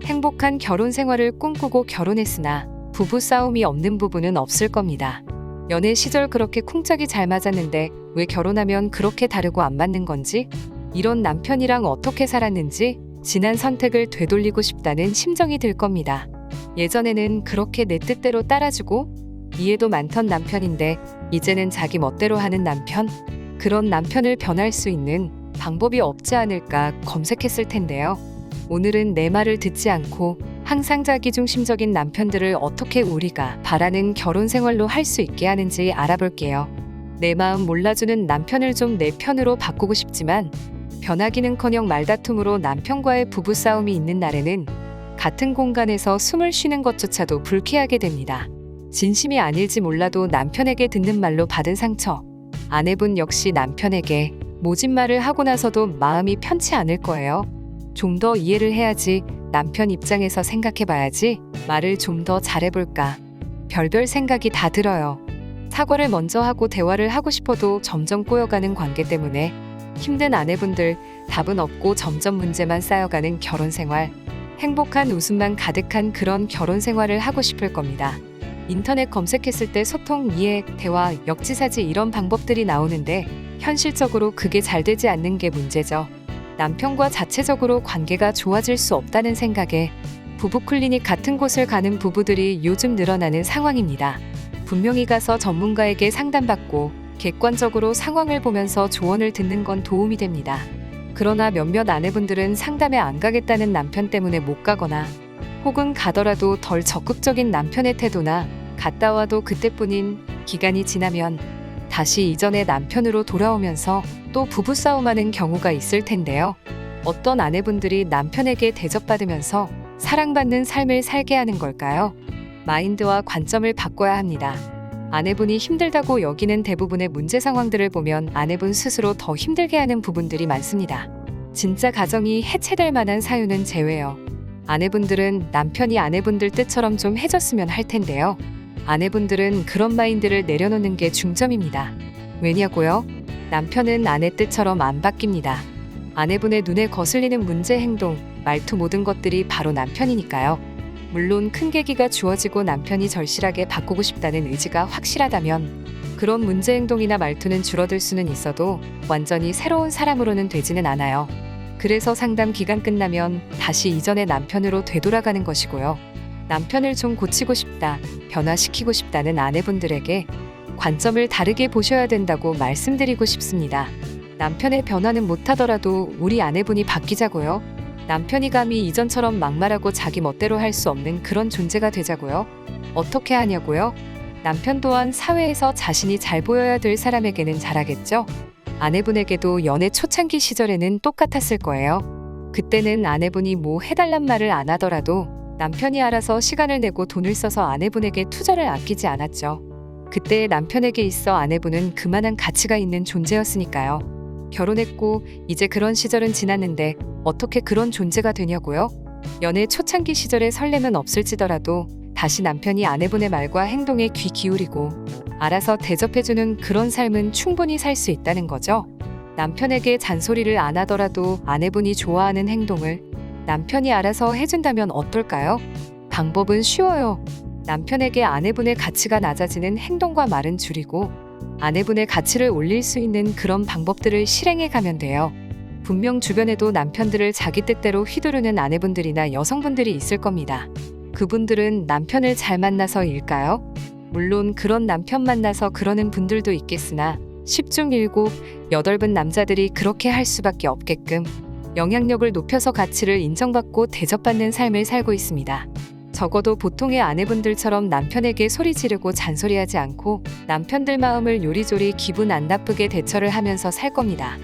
행복한 결혼 생활을 꿈꾸고 결혼했으나 부부싸움이 없는 부부는 없을 겁니다. 연애 시절 그렇게 쿵짝이 잘 맞았는데 왜 결혼하면 그렇게 다르고 안 맞는 건지, 이런 남편이랑 어떻게 살았는지 지난 선택을 되돌리고 싶다는 심정이 들 겁니다. 예전에는 그렇게 내 뜻대로 따라주고 이해도 많던 남편인데 이제는 자기 멋대로 하는 남편? 그런 남편을 변할 수 있는 방법이 없지 않을까 검색했을 텐데요. 오늘은 내 말을 듣지 않고 항상 자기중심적인 남편들을 어떻게 우리가 바라는 결혼 생활로 할 수 있게 하는지 알아볼게요. 내 마음 몰라주는 남편을 좀 내 편으로 바꾸고 싶지만 변하기는커녕 말다툼으로 남편과의 부부싸움이 있는 날에는 같은 공간에서 숨을 쉬는 것조차도 불쾌하게 됩니다. 진심이 아닐지 몰라도 남편에게 듣는 말로 받은 상처, 아내분 역시 남편에게 모진 말을 하고 나서도 마음이 편치 않을 거예요. 좀 더 이해를 해야지, 남편 입장에서 생각해봐야지, 말을 좀 더 잘해볼까, 별별 생각이 다 들어요. 사과를 먼저 하고 대화를 하고 싶어도 점점 꼬여가는 관계 때문에 힘든 아내분들, 답은 없고 점점 문제만 쌓여가는 결혼 생활, 행복한 웃음만 가득한 그런 결혼 생활을 하고 싶을 겁니다. 인터넷 검색했을 때 소통, 이해, 대화, 역지사지 이런 방법들이 나오는데 현실적으로 그게 잘 되지 않는 게 문제죠. 남편과 자체적으로 관계가 좋아질 수 없다는 생각에 부부 클리닉 같은 곳을 가는 부부들이 요즘 늘어나는 상황입니다. 분명히 가서 전문가에게 상담받고 객관적으로 상황을 보면서 조언을 듣는 건 도움이 됩니다. 그러나 몇몇 아내분들은 상담에 안 가겠다는 남편 때문에 못 가거나 혹은 가더라도 덜 적극적인 남편의 태도나 갔다 와도 그때뿐인 기간이 지나면 다시 이전의 남편으로 돌아오면서 또 부부싸움하는 경우가 있을 텐데요. 어떤 아내분들이 남편에게 대접받으면서 사랑받는 삶을 살게 하는 걸까요? 마인드와 관점을 바꿔야 합니다. 아내분이 힘들다고 여기는 대부분의 문제 상황들을 보면 아내분 스스로 더 힘들게 하는 부분들이 많습니다. 진짜 가정이 해체될 만한 사유는 제외요. 아내분들은 남편이 아내분들 뜻처럼 좀 해줬으면 할 텐데요. 아내분들은 그런 마인드를 내려놓는 게 중점입니다. 왜냐고요? 남편은 아내 뜻처럼 안 바뀝니다. 아내분의 눈에 거슬리는 문제, 행동, 말투 모든 것들이 바로 남편이니까요. 물론 큰 계기가 주어지고 남편이 절실하게 바꾸고 싶다는 의지가 확실하다면 그런 문제, 행동이나 말투는 줄어들 수는 있어도 완전히 새로운 사람으로는 되지는 않아요. 그래서 상담 기간 끝나면 다시 이전의 남편으로 되돌아가는 것이고요. 남편을 좀 고치고 싶다, 변화시키고 싶다는 아내분들에게 관점을 다르게 보셔야 된다고 말씀드리고 싶습니다. 남편의 변화는 못하더라도 우리 아내분이 바뀌자고요. 남편이 감히 이전처럼 막말하고 자기 멋대로 할 수 없는 그런 존재가 되자고요. 어떻게 하냐고요? 남편 또한 사회에서 자신이 잘 보여야 될 사람에게는 잘하겠죠? 아내분에게도 연애 초창기 시절에는 똑같았을 거예요. 그때는 아내분이 뭐 해달란 말을 안 하더라도 남편이 알아서 시간을 내고 돈을 써서 아내분에게 투자를 아끼지 않았죠. 그때의 남편에게 있어 아내분은 그만한 가치가 있는 존재였으니까요. 결혼했고 이제 그런 시절은 지났는데 어떻게 그런 존재가 되냐고요? 연애 초창기 시절의 설렘은 없을지더라도 다시 남편이 아내분의 말과 행동에 귀 기울이고 알아서 대접해주는 그런 삶은 충분히 살 수 있다는 거죠. 남편에게 잔소리를 안 하더라도 아내분이 좋아하는 행동을 남편이 알아서 해준다면 어떨까요? 방법은 쉬워요. 남편에게 아내분의 가치가 낮아지는 행동과 말은 줄이고 아내분의 가치를 올릴 수 있는 그런 방법들을 실행해 가면 돼요. 분명 주변에도 남편들을 자기 뜻대로 휘두르는 아내분들이나 여성분들이 있을 겁니다. 그분들은 남편을 잘 만나서일까요? 물론 그런 남편 만나서 그러는 분들도 있겠으나 10중 7, 8분 남자들이 그렇게 할 수밖에 없게끔 영향력을 높여서 가치를 인정받고 대접받는 삶을 살고 있습니다. 적어도 보통의 아내분들처럼 남편에게 소리 지르고 잔소리하지 않고 남편들 마음을 요리조리 기분 안 나쁘게 대처를 하면서 살 겁니다.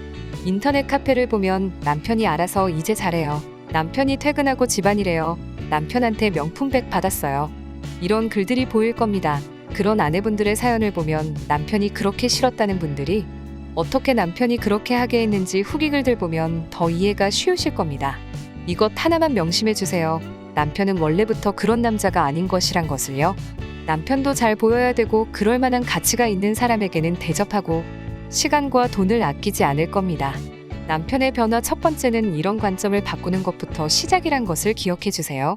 인터넷 카페를 보면 남편이 알아서 이제 잘해요. 남편이 퇴근하고 집안일해요. 남편한테 명품백 받았어요. 이런 글들이 보일 겁니다. 그런 아내분들의 사연을 보면 남편이 그렇게 싫었다는 분들이 어떻게 남편이 그렇게 하게 했는지 후기 글들 보면 더 이해가 쉬우실 겁니다. 이것 하나만 명심해 주세요. 남편은 원래부터 그런 남자가 아닌 것이란 것을요. 남편도 잘 보여야 되고 그럴 만한 가치가 있는 사람에게는 대접하고 시간과 돈을 아끼지 않을 겁니다. 남편의 변화 첫 번째는 이런 관점을 바꾸는 것부터 시작이란 것을 기억해 주세요.